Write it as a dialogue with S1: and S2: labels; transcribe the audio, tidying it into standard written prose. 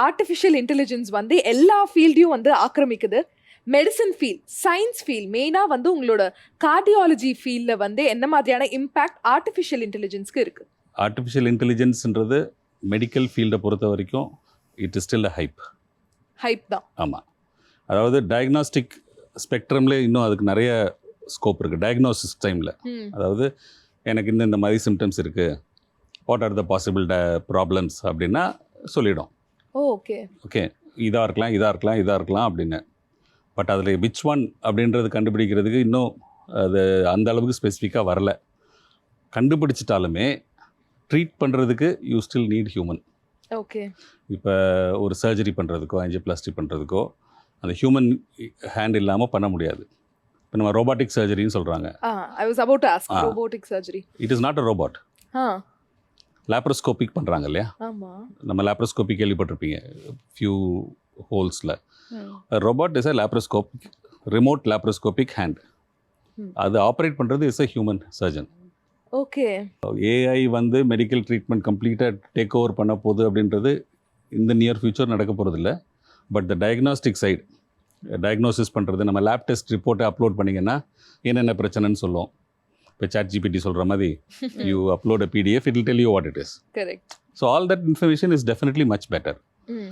S1: Artificial intelligence வந்து எல்லா ஃபீல்டையும் வந்து ஆக்கிரமிக்குது. மெடிசன் ஃபீல்ட், சயின்ஸ் ஃபீல்ட், மெயினாக வந்து உங்களோட கார்டியாலஜி ஃபீல்டில் வந்து என்ன மாதிரியான இம்பேக்ட் ஆர்டிஃபிஷியல் இன்டெலிஜென்ஸ்க்கு இருக்குது?
S2: ஆர்டிஃபிஷியல் இன்டெலிஜென்ஸ்ன்றது மெடிக்கல் ஃபீல்டை பொறுத்த வரைக்கும் it is still a hype
S1: தான்.
S2: ஆமாம், அதாவது டயக்னாஸ்டிக் ஸ்பெக்ட்ரம்லேயே இன்னும் அதுக்கு நிறைய ஸ்கோப் இருக்குது. டயக்னோசிஸ் டைமில் அதாவது எனக்கு இந்த மாதிரி சிம்டம்ஸ் இருக்குது, what are the possible problems அப்படின்னா சொல்லிடும்.
S1: ஓகே
S2: ஓகே, இதாக இருக்கலாம் அப்படின்னு. பட் அதில் விச் ஒன் அப்படின்றது கண்டுபிடிக்கிறதுக்கு இன்னும் அது அந்த அளவுக்கு ஸ்பெசிஃபிக்காக வரல. கண்டுபிடிச்சிட்டாலுமே ட்ரீட் பண்ணுறதுக்கு you still NEET human.
S1: Okay,
S2: இப்போ ஒரு சர்ஜரி பண்ணுறதுக்கோ ஆஞ்சியோபிளாஸ்டி பண்ணுறதுக்கோ அந்த ஹியூமன் ஹேண்ட் இல்லாமல் பண்ண முடியாது. இப்போ நம்ம ரோபாட்டிக் சர்ஜரின்னு சொல்கிறாங்க.
S1: I was about to ask robotic surgery.
S2: It is not a robot. Laparoscopic பண்ணுறாங்க இல்லையா?
S1: ஆமாம்,
S2: நம்ம லேப்ரோஸ்கோபிக் கேள்விப்பட்டிருப்பீங்க ஃபியூ ஹோல்ஸில். Robot is a laparoscopic, remote laparoscopic hand. அது ஆப்ரேட் பண்ணுறது is a human surgeon.
S1: Okay,
S2: AI வந்து மெடிக்கல் ட்ரீட்மெண்ட் கம்ப்ளீட்டாக டேக் ஓவர் பண்ண போகுது அப்படின்றது இந்த நியர் ஃபியூச்சர் நடக்க போகிறதில்ல. But the diagnostic side, diagnosis பண்ணுறது, நம்ம லேப் டெஸ்ட் ரிப்போர்ட்டை அப்லோட் பண்ணிங்கன்னா என்னென்ன பிரச்சனைன்னு சொல்லுவோம். இப்போ ChatGPT சொல்கிற மாதிரி you upload a PDF, it will tell you what it is.
S1: Correct.
S2: So all that information is definitely much better.